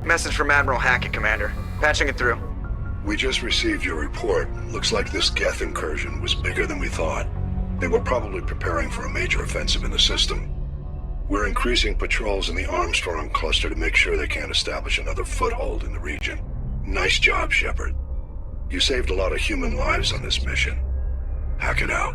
Message from Admiral Hackett, Commander. Patching it through. We just received your report. Looks like this Geth incursion was bigger than we thought. They were probably preparing for a major offensive in the system. We're increasing patrols in the Armstrong cluster to make sure they can't establish another foothold in the region. Nice job, Shepard. You saved a lot of human lives on this mission. Hack it out.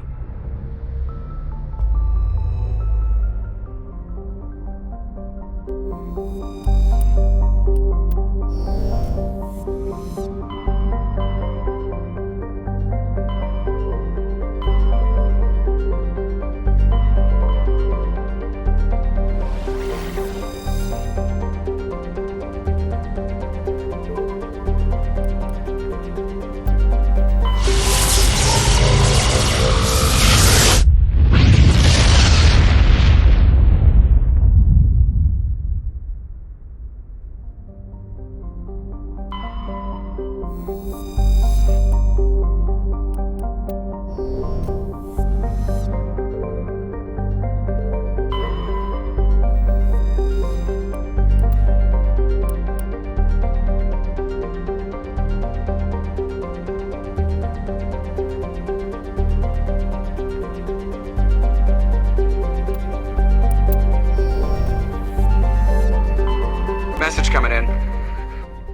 Message coming in.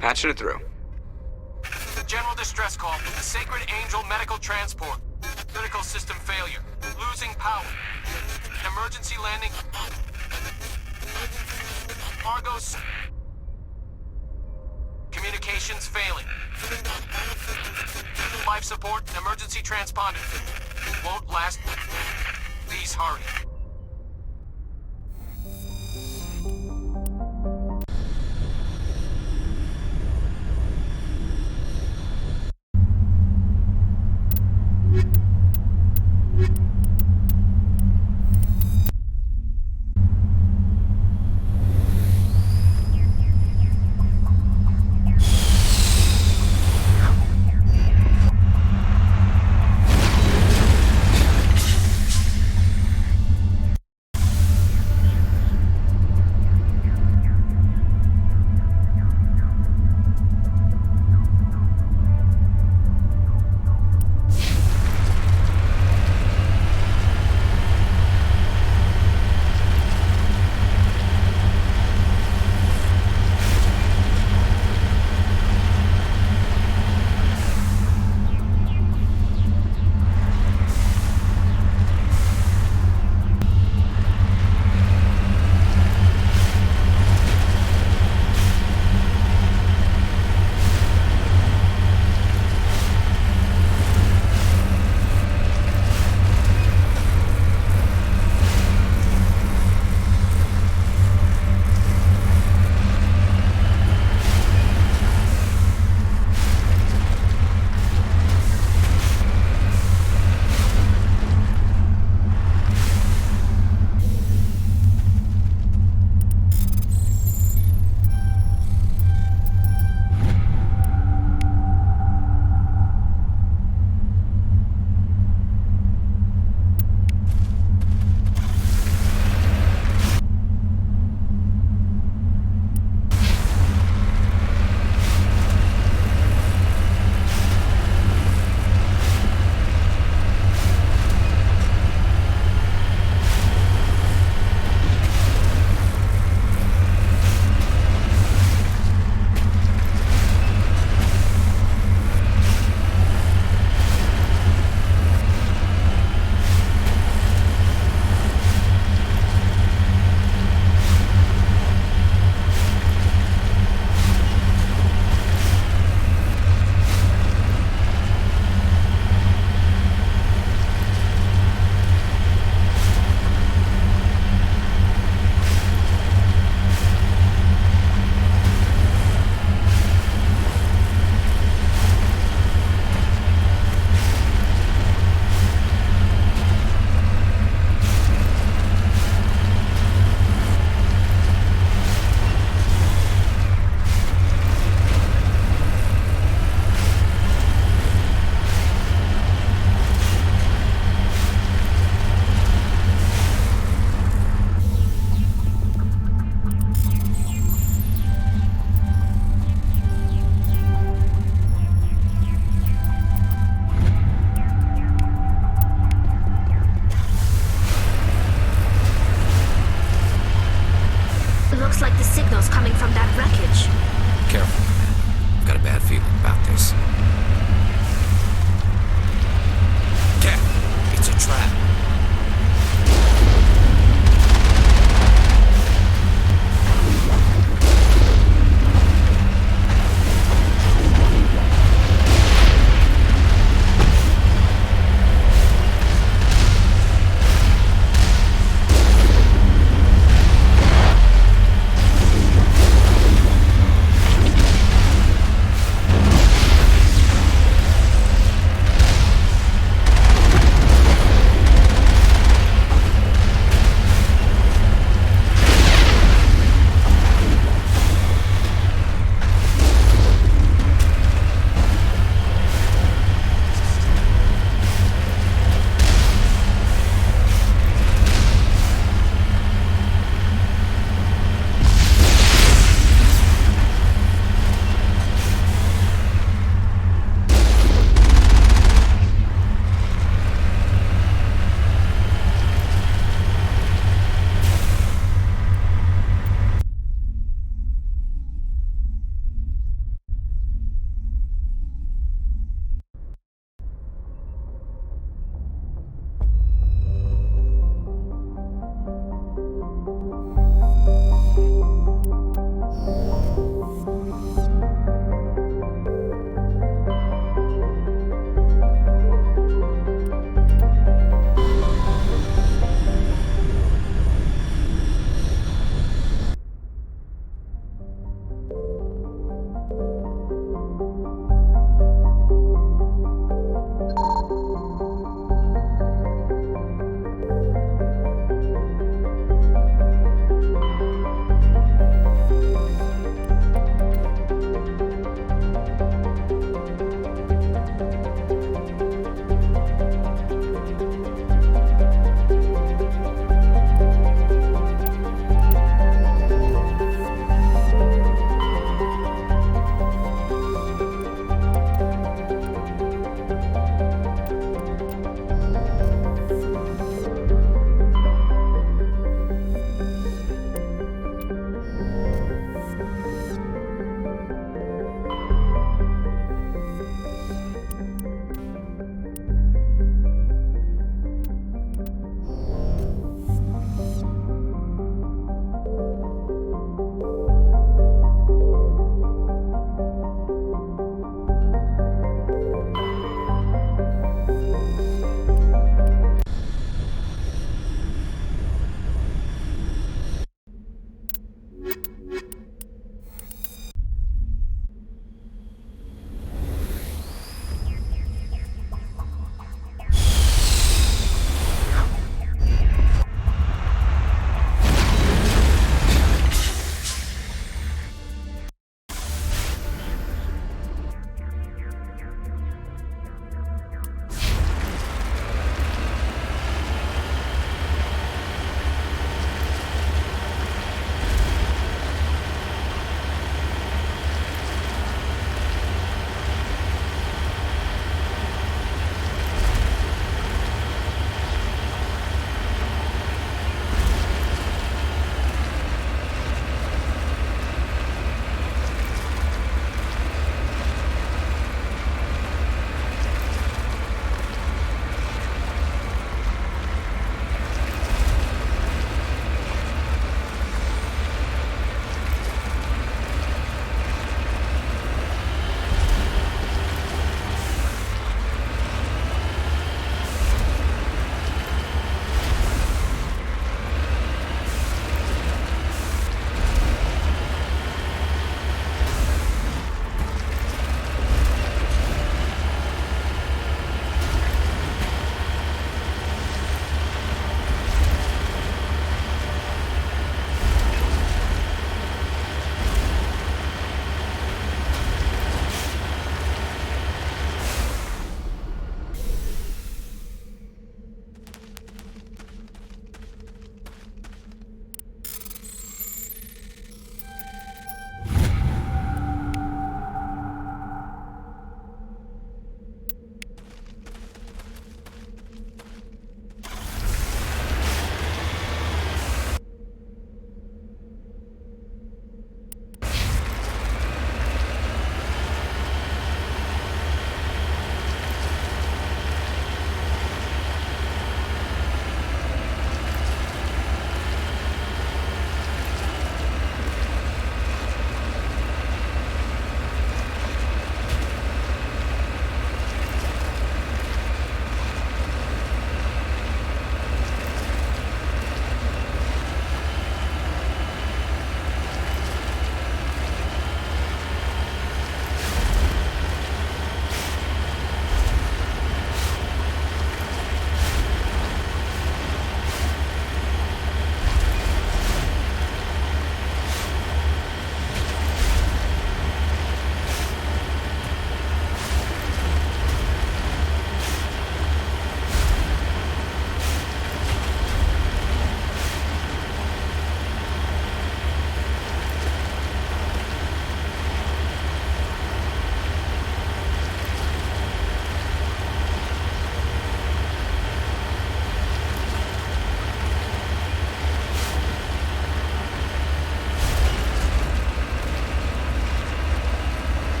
Patching it through. General distress call. The Sacred Angel medical transport. Critical system failure. Losing power. An emergency landing. Argos. Communications failing. Life support and emergency transponder. Won't last. Please hurry. Looks like the signal's coming from that wreckage. Careful. I've got a bad feeling about this. Cap, it's a trap.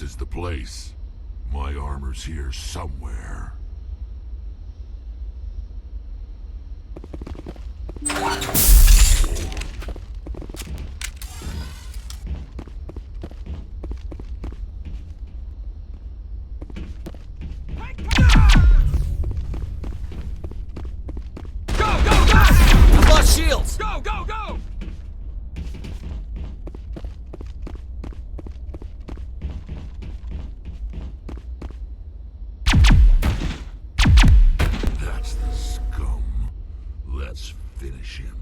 This is the place. My armor's here somewhere. I've lost shields! Go, go, go! That's the scum. Let's finish him.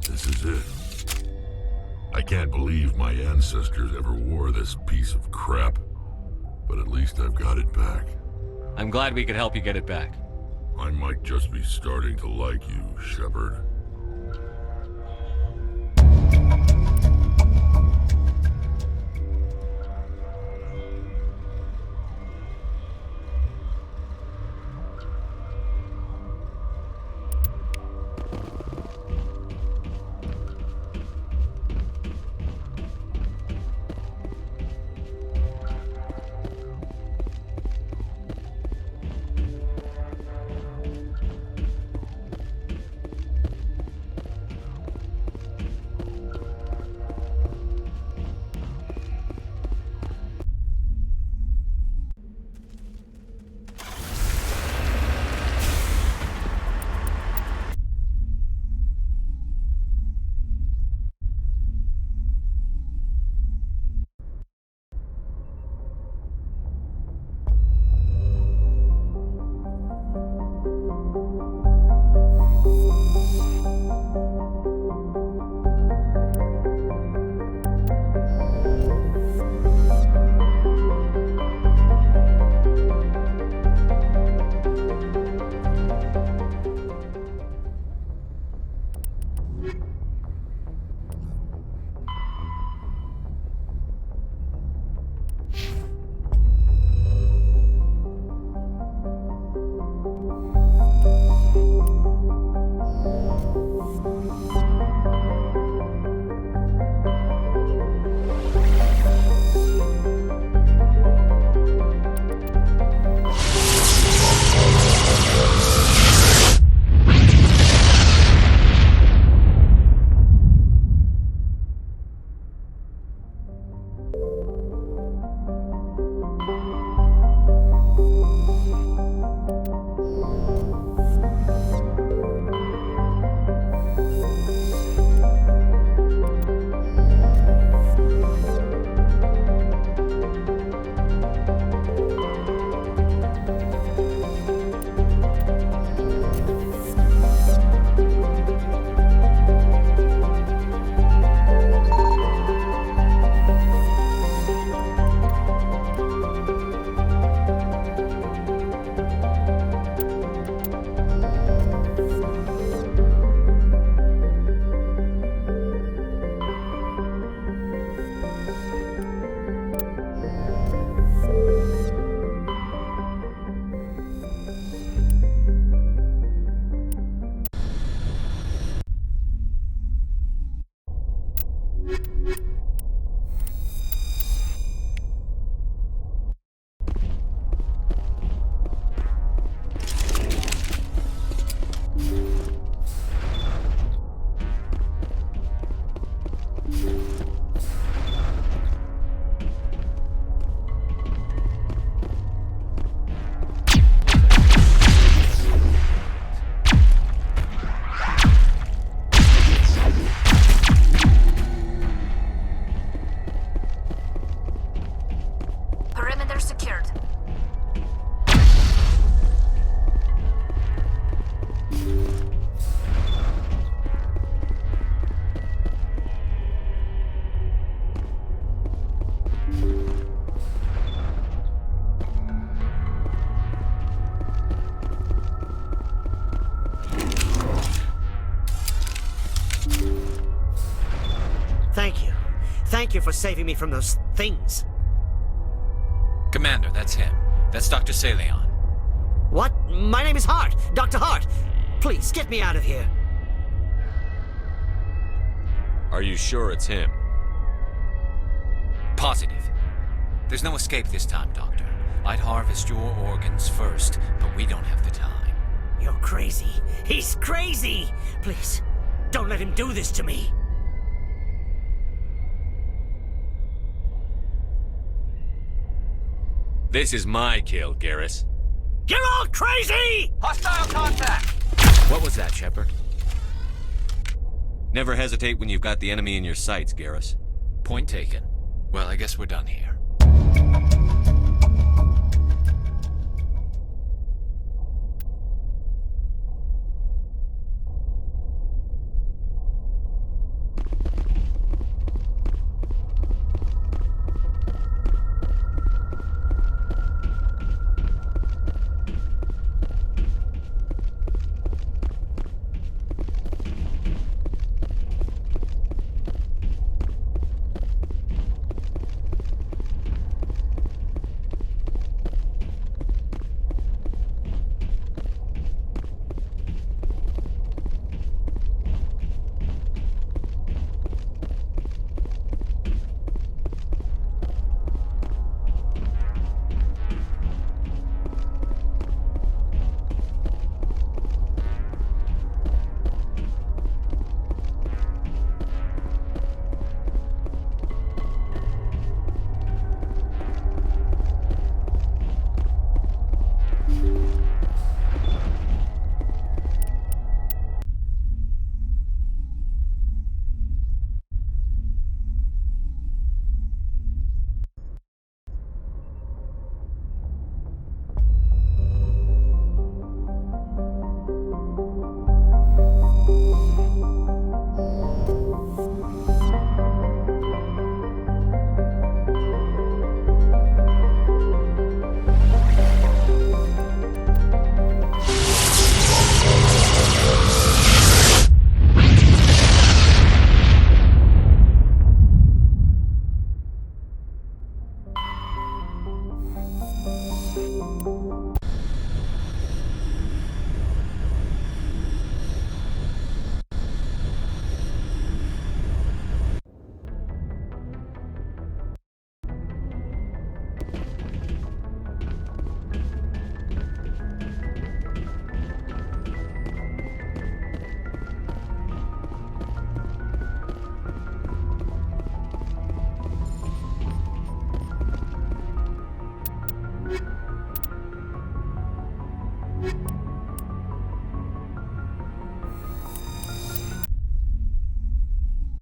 This is it. I can't believe my ancestors ever wore this piece of crap. But at least I've got it back. I'm glad we could help you get it back. I might just be starting to like you, Shepard. secured. Thank you. Thank you for saving me from those things. Commander, that's him. That's Dr. Saleon. What? My name is Hart. Dr. Hart. Please, get me out of here. Are you sure it's him? Positive. There's no escape this time, Doctor. I'd harvest your organs first, but we don't have the time. You're crazy. He's crazy. Please, don't let him do this to me. This is my kill, Garrus. You're all crazy! Hostile contact! What was that, Shepard? Never hesitate when you've got the enemy in your sights, Garrus. Point taken. Well, I guess we're done here.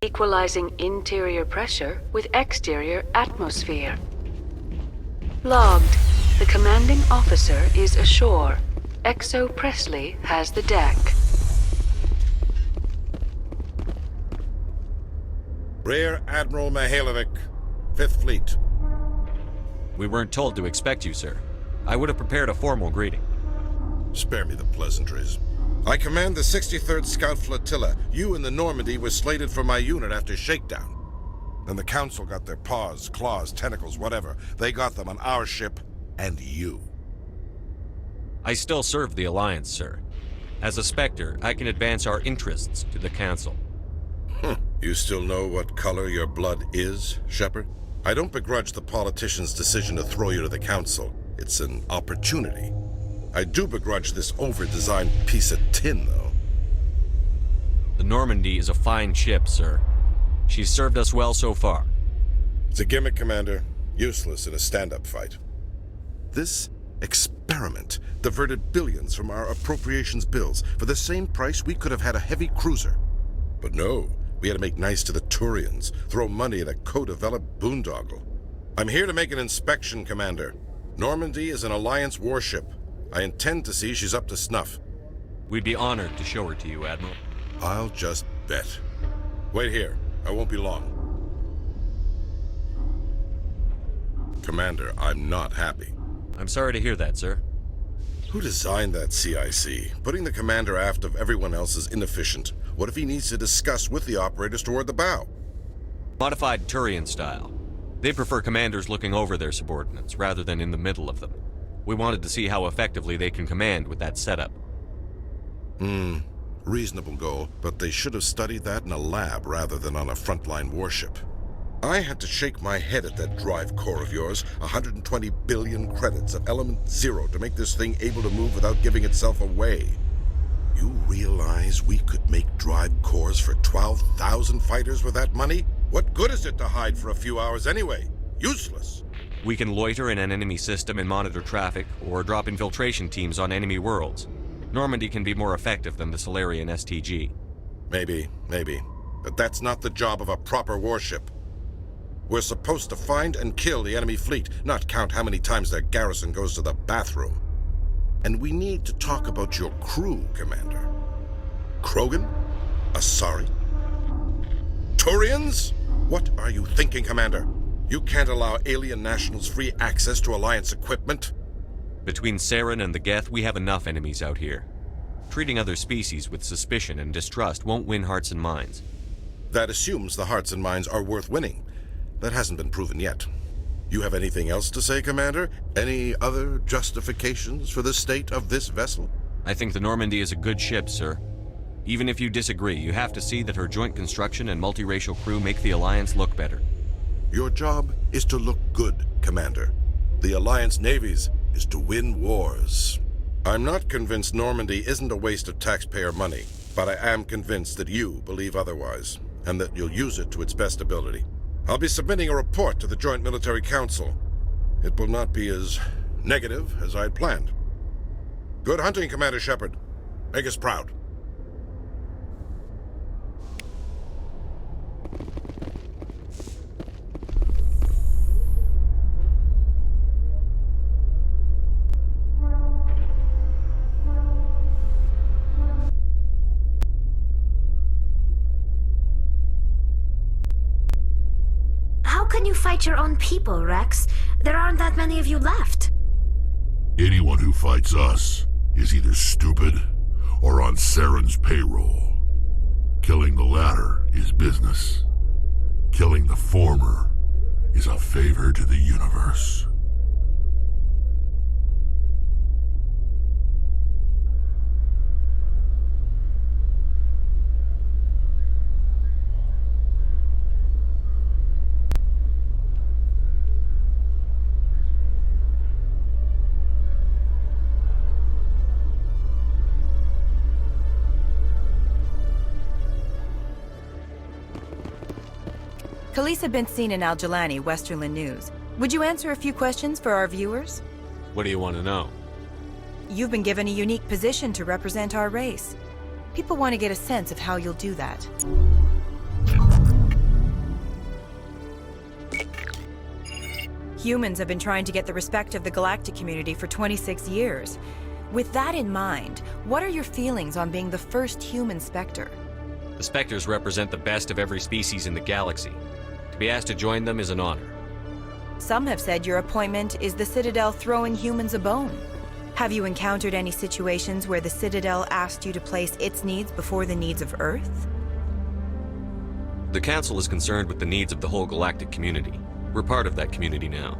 Equalizing interior pressure with exterior atmosphere. Logged. The commanding officer is ashore. Exo Presley has the deck. Rear Admiral Mihailovic, 5th Fleet. We weren't told to expect you, sir. I would have prepared a formal greeting. Spare me the pleasantries. I command the 63rd Scout Flotilla. You and the Normandy were slated for my unit after shakedown. Then the Council got their paws, claws, tentacles, whatever. They got them on our ship, and you. I still serve the Alliance, sir. As a Spectre, I can advance our interests to the Council. You still know what color your blood is, Shepard? I don't begrudge the politician's decision to throw you to the Council. It's an opportunity. I do begrudge this over-designed piece of tin, though. The Normandy is a fine ship, sir. She's served us well so far. It's a gimmick, Commander. Useless in a stand-up fight. This experiment diverted billions from our appropriations bills. For the same price, we could have had a heavy cruiser. But no, we had to make nice to the Turians, throw money at a co-developed boondoggle. I'm here to make an inspection, Commander. Normandy is an Alliance warship. I intend to see she's up to snuff. We'd be honored to show her to you, Admiral. I'll just bet. Wait here. I won't be long. Commander, I'm not happy. I'm sorry to hear that, sir. Who designed that CIC? Putting the commander aft of everyone else is inefficient. What if he needs to discuss with the operators toward the bow? Modified Turian style. They prefer commanders looking over their subordinates, rather than in the middle of them. We wanted to see how effectively they can command with that setup. Reasonable goal, but they should have studied that in a lab rather than on a frontline warship. I had to shake my head at that drive core of yours. 120 billion credits at element 0 to make this thing able to move without giving itself away. You realize we could make drive cores for 12,000 fighters with that money? What good is it to hide for a few hours anyway? Useless. We can loiter in an enemy system and monitor traffic, or drop infiltration teams on enemy worlds. Normandy can be more effective than the Solarian STG. Maybe. But that's not the job of a proper warship. We're supposed to find and kill the enemy fleet, not count how many times their garrison goes to the bathroom. And we need to talk about your crew, Commander. Krogan? Asari? Turians? What are you thinking, Commander? You can't allow alien nationals free access to Alliance equipment? Between Saren and the Geth, we have enough enemies out here. Treating other species with suspicion and distrust won't win hearts and minds. That assumes the hearts and minds are worth winning. That hasn't been proven yet. You have anything else to say, Commander? Any other justifications for the state of this vessel? I think the Normandy is a good ship, sir. Even if you disagree, you have to see that her joint construction and multiracial crew make the Alliance look better. Your job is to look good, Commander. The Alliance navies is to win wars. I'm not convinced Normandy isn't a waste of taxpayer money, but I am convinced that you believe otherwise, and that you'll use it to its best ability. I'll be submitting a report to the Joint Military Council. It will not be as negative as I had planned. Good hunting, Commander Shepard. Make us proud. How can you fight your own people, Rex? There aren't that many of you left. Anyone who fights us is either stupid or on Saren's payroll. Killing the latter is business. Killing the former is a favor to the universe. Khalees had been seen in Al-Jalani, Westerland News. Would you answer a few questions for our viewers? What do you want to know? You've been given a unique position to represent our race. People want to get a sense of how you'll do that. Humans have been trying to get the respect of the galactic community for 26 years. With that in mind, what are your feelings on being the first human Spectre? The Spectres represent the best of every species in the galaxy. To be asked to join them is an honor. Some have said your appointment is the Citadel throwing humans a bone. Have you encountered any situations where the Citadel asked you to place its needs before the needs of Earth? The Council is concerned with the needs of the whole galactic community. We're part of that community now.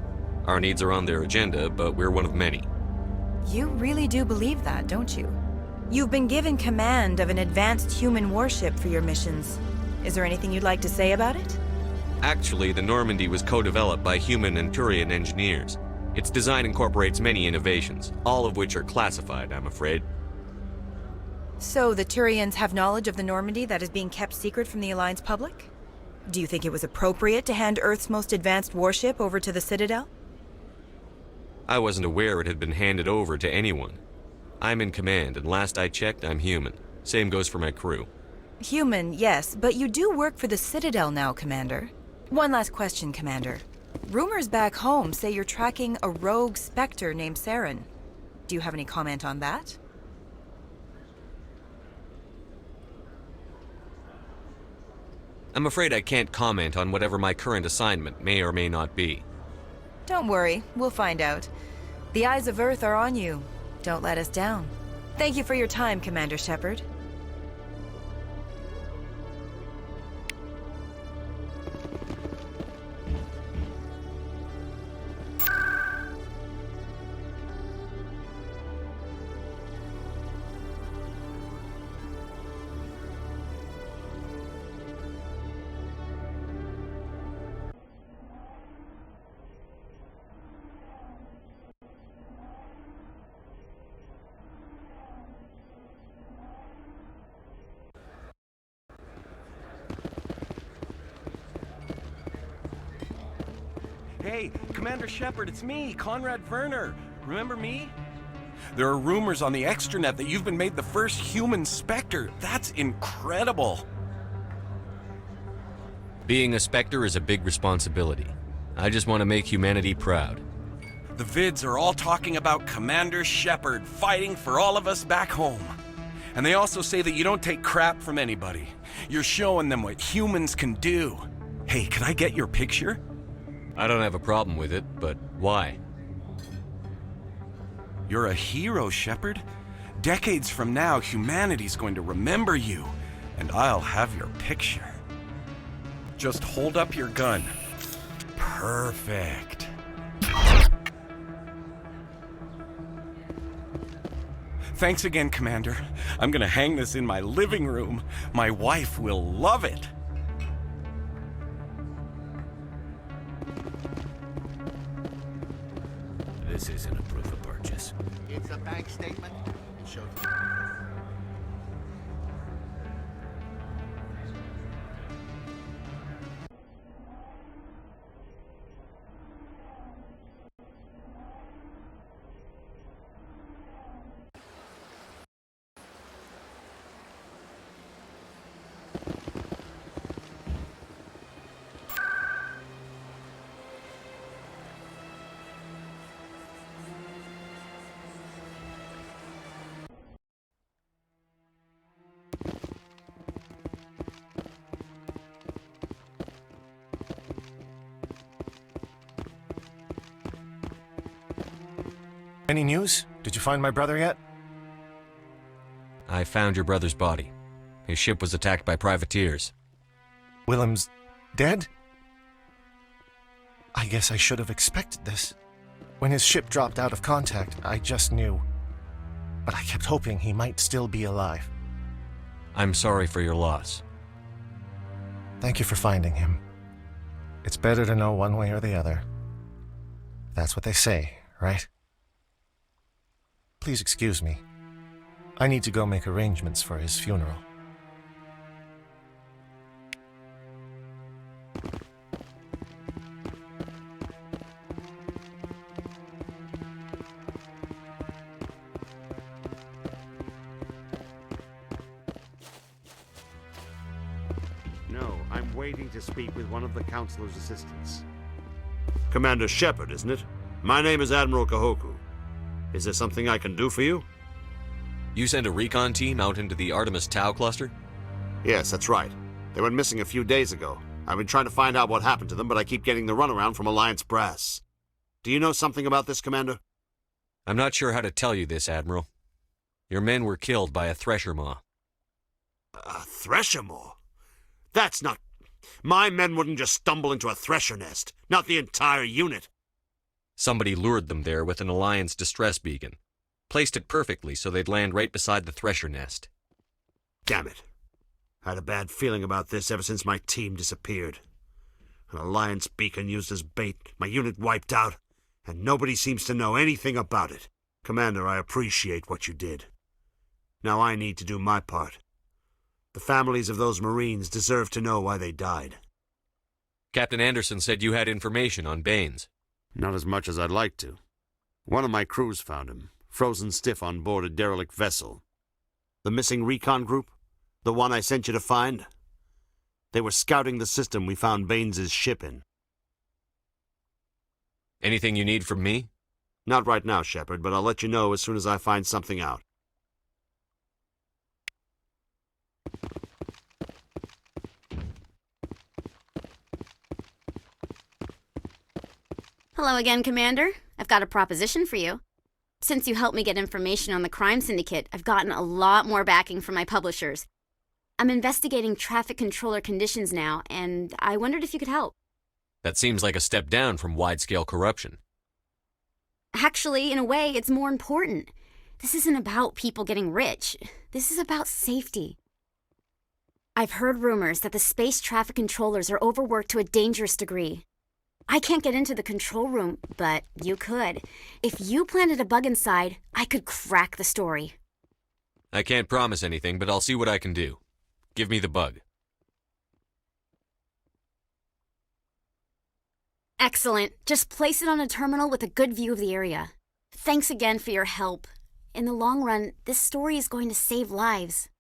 Our needs are on their agenda, but we're one of many. You really do believe that, don't you? You've been given command of an advanced human warship for your missions. Is there anything you'd like to say about it? Actually, the Normandy was co-developed by human and Turian engineers. Its design incorporates many innovations, all of which are classified, I'm afraid. So the Turians have knowledge of the Normandy that is being kept secret from the Alliance public? Do you think it was appropriate to hand Earth's most advanced warship over to the Citadel? I wasn't aware it had been handed over to anyone. I'm in command, and last I checked, I'm human. Same goes for my crew. Human, yes, but you do work for the Citadel now, Commander. One last question, Commander. Rumors back home say you're tracking a rogue Spectre named Saren. Do you have any comment on that? I'm afraid I can't comment on whatever my current assignment may or may not be. Don't worry, we'll find out. The eyes of Earth are on you. Don't let us down. Thank you for your time, Commander Shepard. Hey, Commander Shepard, it's me, Conrad Werner. Remember me? There are rumors on the extranet that you've been made the first human Spectre. That's incredible. Being a Spectre is a big responsibility. I just want to make humanity proud. The vids are all talking about Commander Shepard fighting for all of us back home. And they also say that you don't take crap from anybody. You're showing them what humans can do. Hey, can I get your picture? I don't have a problem with it, but why? You're a hero, Shepard. Decades from now, humanity's going to remember you, and I'll have your picture. Just hold up your gun. Perfect. Thanks again, Commander. I'm gonna hang this in my living room. My wife will love it. This isn't a proof of purchase. It's a bank statement. It shows. Any news? Did you find my brother yet? I found your brother's body. His ship was attacked by privateers. Willem's dead? I guess I should have expected this. When his ship dropped out of contact, I just knew. But I kept hoping he might still be alive. I'm sorry for your loss. Thank you for finding him. It's better to know one way or the other. That's what they say, right? Please excuse me. I need to go make arrangements for his funeral. No, I'm waiting to speak with one of the Councilor's assistants. Commander Shepard, isn't it? My name is Admiral Kahoku. Is there something I can do for you? You sent a recon team out into the Artemis Tau cluster? Yes, that's right. They went missing a few days ago. I've been trying to find out what happened to them, but I keep getting the runaround from Alliance brass. Do you know something about this, Commander? I'm not sure how to tell you this, Admiral. Your men were killed by a thresher maw. A thresher maw? That's not... My men wouldn't just stumble into a thresher nest. Not the entire unit. Somebody lured them there with an Alliance distress beacon. Placed it perfectly so they'd land right beside the thresher nest. Damn it. I had a bad feeling about this ever since my team disappeared. An Alliance beacon used as bait, my unit wiped out, and nobody seems to know anything about it. Commander, I appreciate what you did. Now I need to do my part. The families of those Marines deserve to know why they died. Captain Anderson said you had information on Baines. Not as much as I'd like to. One of my crews found him, frozen stiff on board a derelict vessel. The missing recon group? The one I sent you to find? They were scouting the system we found Baines' ship in. Anything you need from me? Not right now, Shepard, but I'll let you know as soon as I find something out. Hello again, Commander. I've got a proposition for you. Since you helped me get information on the crime syndicate, I've gotten a lot more backing from my publishers. I'm investigating traffic controller conditions now, and I wondered if you could help. That seems like a step down from wide-scale corruption. Actually, in a way, it's more important. This isn't about people getting rich. This is about safety. I've heard rumors that the space traffic controllers are overworked to a dangerous degree. I can't get into the control room, but you could. If you planted a bug inside, I could crack the story. I can't promise anything, but I'll see what I can do. Give me the bug. Excellent. Just place it on a terminal with a good view of the area. Thanks again for your help. In the long run, this story is going to save lives.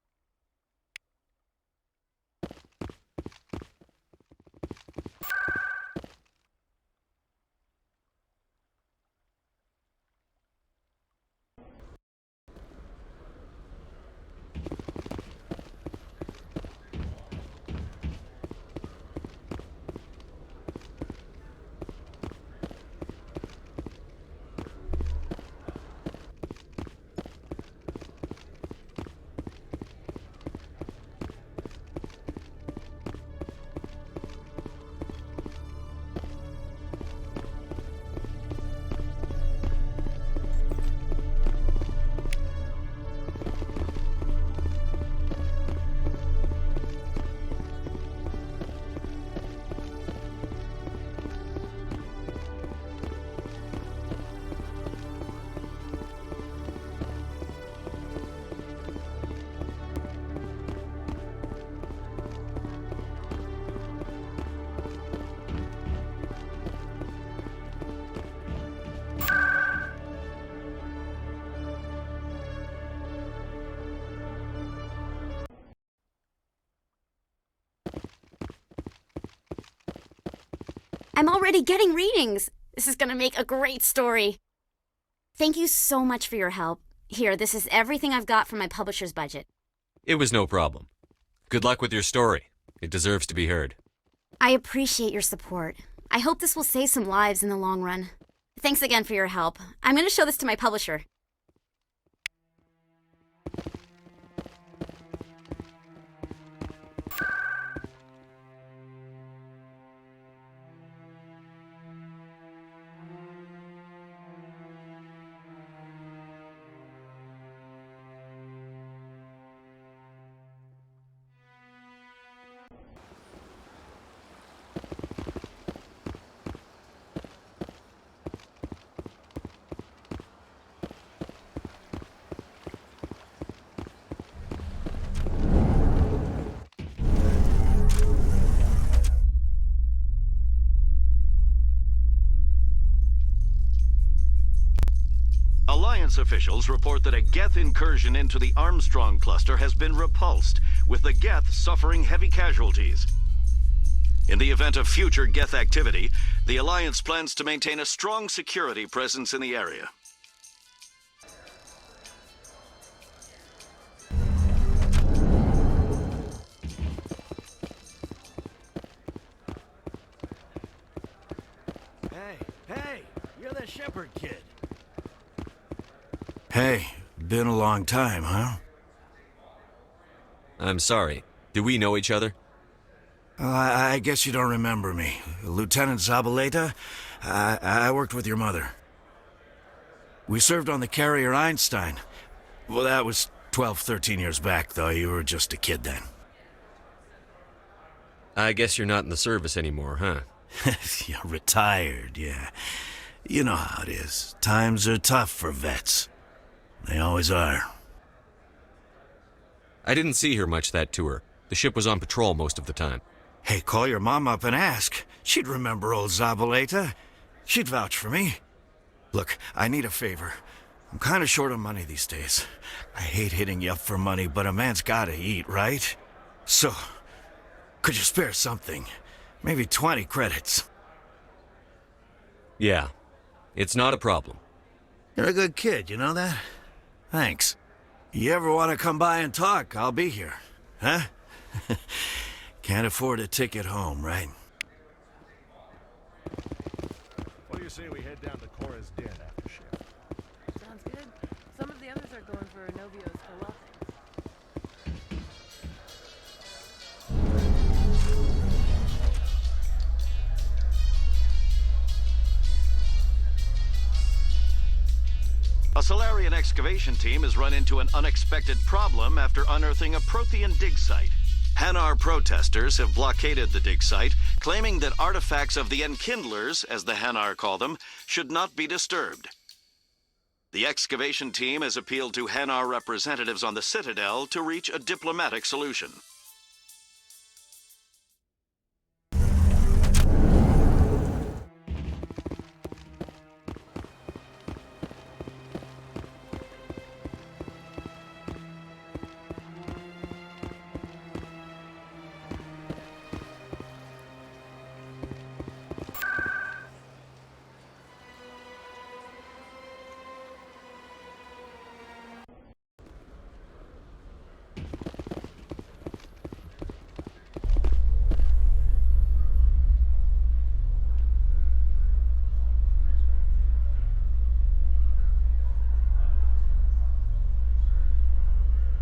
I'm already getting readings. This is gonna make a great story. Thank you so much for your help. Here, this is everything I've got from my publisher's budget. It was no problem. Good luck with your story. It deserves to be heard. I appreciate your support. I hope this will save some lives in the long run. Thanks again for your help. I'm gonna show this to my publisher. Alliance officials report that a Geth incursion into the Armstrong cluster has been repulsed, with the Geth suffering heavy casualties. In the event of future Geth activity, the Alliance plans to maintain a strong security presence in the area. Hey, you're the Shepard kid. Hey, been a long time, huh? I'm sorry. Do we know each other? I guess you don't remember me. Lieutenant Zabaleta? I worked with your mother. We served on the carrier Einstein. Well, that was 12, 13 years back, though. You were just a kid then. I guess you're not in the service anymore, huh? You're retired, yeah. You know how it is. Times are tough for vets. They always are. I didn't see her much that tour. The ship was on patrol most of the time. Hey, call your mom up and ask. She'd remember old Zabaleta. She'd vouch for me. Look, I need a favor. I'm kind of short on money these days. I hate hitting you up for money, but a man's gotta eat, right? So, could you spare something? Maybe 20 credits. Yeah, It's not a problem. You're a good kid, you know that? Thanks. You ever want to come by and talk, I'll be here. Huh? Can't afford a ticket home, right? What do you say we head down to Cora's den after shift? Sounds good. Some of the others are going for Novio's falafel. A Solarian excavation team has run into an unexpected problem after unearthing a Prothean dig site. Hanar protesters have blockaded the dig site, claiming that artifacts of the Enkindlers, as the Hanar call them, should not be disturbed. The excavation team has appealed to Hanar representatives on the Citadel to reach a diplomatic solution.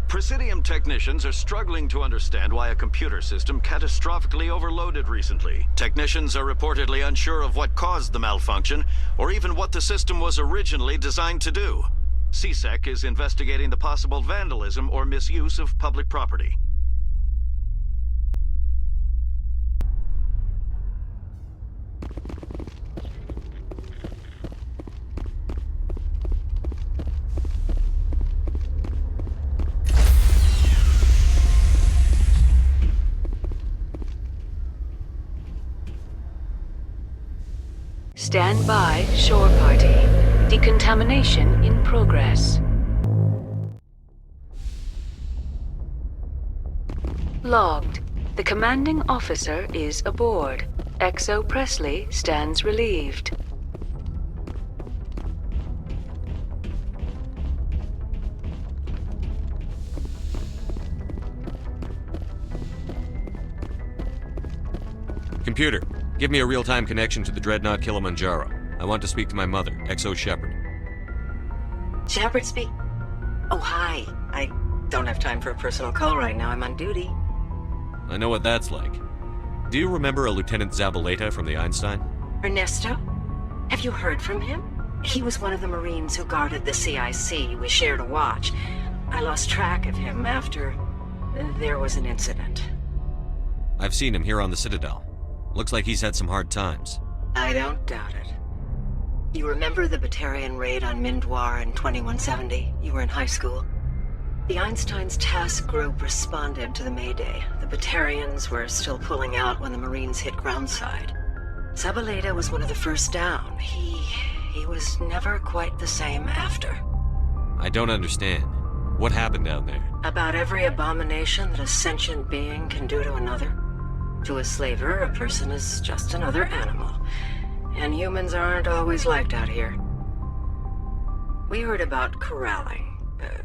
Presidium technicians are struggling to understand why a computer system catastrophically overloaded recently. Technicians are reportedly unsure of what caused the malfunction, or even what the system was originally designed to do. CSEC is investigating the possible vandalism or misuse of public property. Stand by, shore party. Decontamination in progress. Logged. The commanding officer is aboard. XO Presley stands relieved. Computer, give me a real-time connection to the Dreadnought Kilimanjaro. I want to speak to my mother, XO Shepard. Shepard speak? Oh, hi. I don't have time for a personal call right now. I'm on duty. I know what that's like. Do you remember a Lieutenant Zabaleta from the Einstein? Ernesto? Have you heard from him? He was one of the Marines who guarded the CIC. We shared a watch. I lost track of him after there was an incident. I've seen him here on the Citadel. Looks like he's had some hard times. I don't doubt it. You remember the Batarian raid on Mindwar in 2170? You were in high school. The Einstein's task group responded to the Mayday. The Batarians were still pulling out when the Marines hit groundside. Zabaleta was one of the first down. He was never quite the same after. I don't understand. What happened down there? About every abomination that a sentient being can do to another. To a slaver, a person is just another animal. And humans aren't always liked out here. We heard about corralling,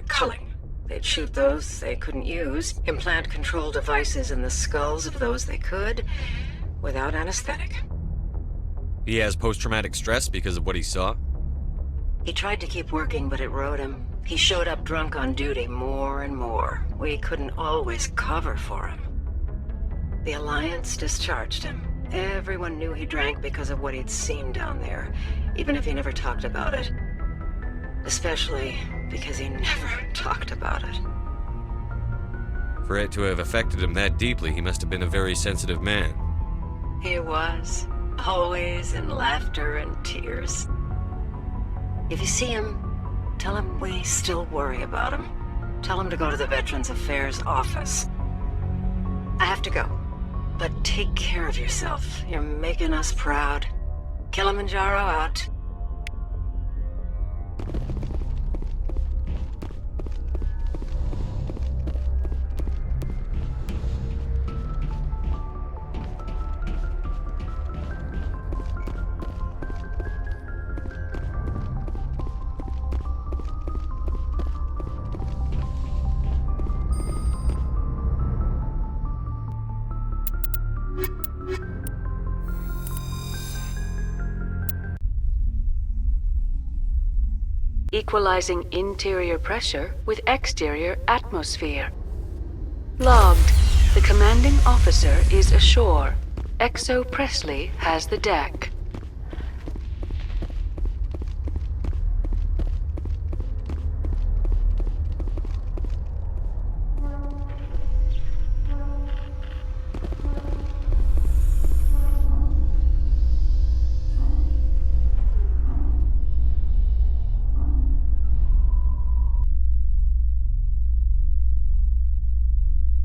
culling. They'd shoot those they couldn't use, implant control devices in the skulls of those they could, without anesthetic. He has post-traumatic stress because of what he saw? He tried to keep working, but it rode him. He showed up drunk on duty more and more. We couldn't always cover for him. The Alliance discharged him. Everyone knew he drank because of what he'd seen down there, even if he never talked about it. Especially because he never talked about it. For it to have affected him that deeply, he must have been a very sensitive man. He was. Always in laughter and tears. If you see him, tell him we still worry about him. Tell him to go to the Veterans Affairs office. I have to go. But take care of yourself. You're making us proud. Kilimanjaro out. equalizing interior pressure with exterior atmosphere. Logged. The commanding officer is ashore. XO Presley has the deck.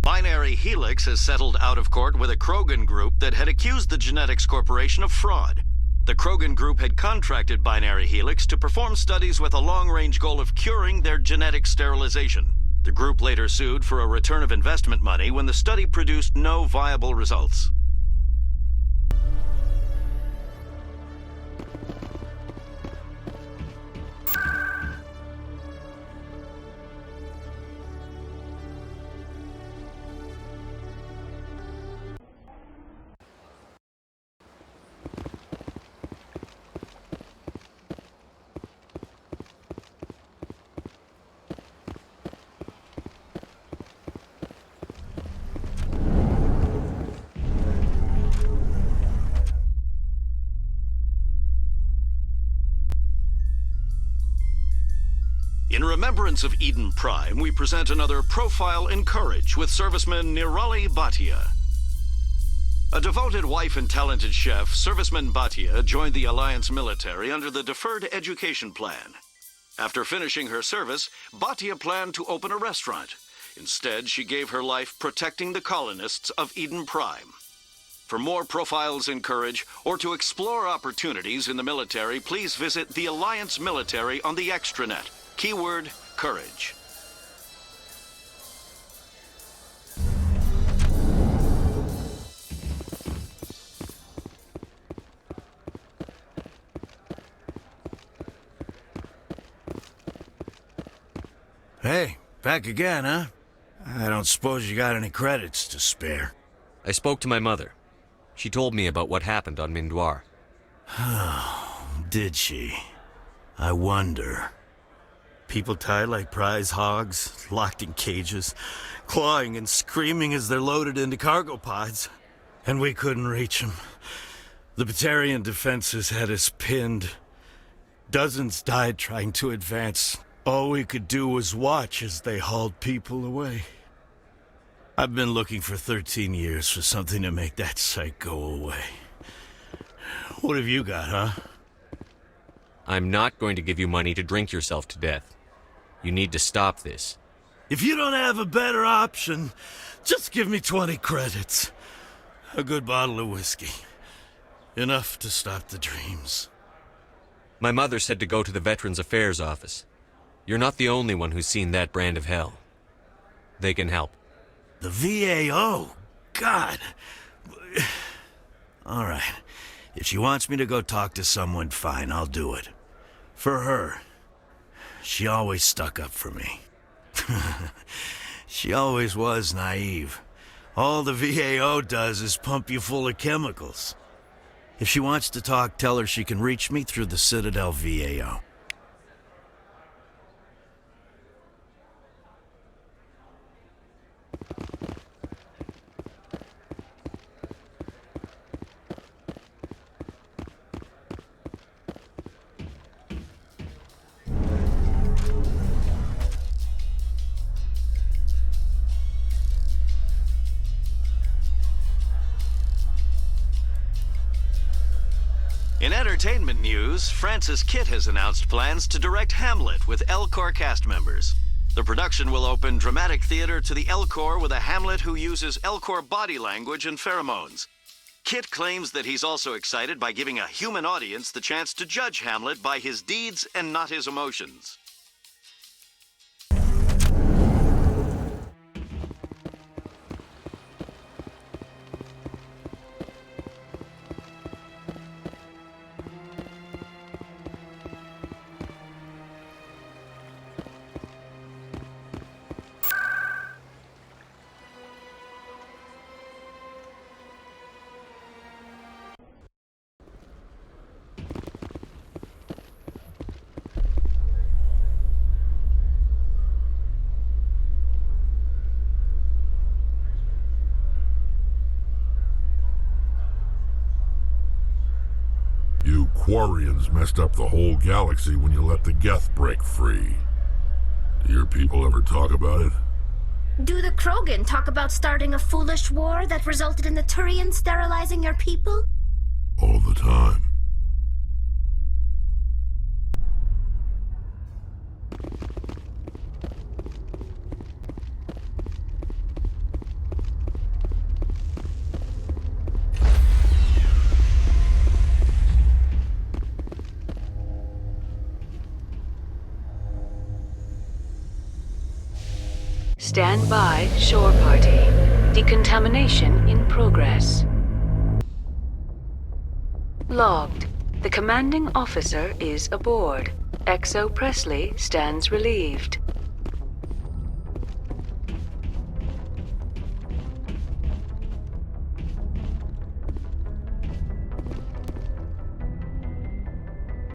Binary Helix has settled out of court with a Krogan group that had accused the Genetics Corporation of fraud. The Krogan group had contracted Binary Helix to perform studies with a long-range goal of curing their genetic sterilization. The group later sued for a return of investment money when the study produced no viable results. In remembrance of Eden Prime, we present another Profile in Courage with serviceman Nirali Bhatia. A devoted wife and talented chef, Serviceman Bhatia joined the Alliance military under the Deferred Education Plan. After finishing her service, Bhatia planned to open a restaurant. Instead, she gave her life protecting the colonists of Eden Prime. For more Profiles in Courage, or to explore opportunities in the military, please visit the Alliance military on the extranet. Keyword, courage. Hey, back again, huh? I don't suppose you got any credits to spare. I spoke to my mother. She told me about what happened on Mindoir. Did she? I wonder. People tied like prize hogs, locked in cages, clawing and screaming as they're loaded into cargo pods. And we couldn't reach them. The Batarian defenses had us pinned. Dozens died trying to advance. All we could do was watch as they hauled people away. I've been looking for 13 years for something to make that sight go away. What have you got, huh? I'm not going to give you money to drink yourself to death. You need to stop this. If you don't have a better option, just give me 20 credits. A good bottle of whiskey. Enough to stop the dreams. My mother said to go to the Veterans Affairs office. You're not the only one who's seen that brand of hell. They can help. The VAO? God. All right. If she wants me to go talk to someone, fine, I'll do it. For her. She always stuck up for me. She always was naive. All the VAO does is pump you full of chemicals. If she wants to talk, tell her she can reach me through the Citadel VAO. In entertainment news, Francis Kitt has announced plans to direct Hamlet with Elcor cast members. The production will open dramatic theater to the Elcor with a Hamlet who uses Elcor body language and pheromones. Kitt claims that he's also excited by giving a human audience the chance to judge Hamlet by his deeds and not his emotions. Quarians messed up the whole galaxy when you let the Geth break free. Do your people ever talk about it? Do the Krogan talk about starting a foolish war that resulted in the Turians sterilizing your people? All the time. Stand by, shore party. Decontamination in progress. Logged. The commanding officer is aboard. XO Presley stands relieved.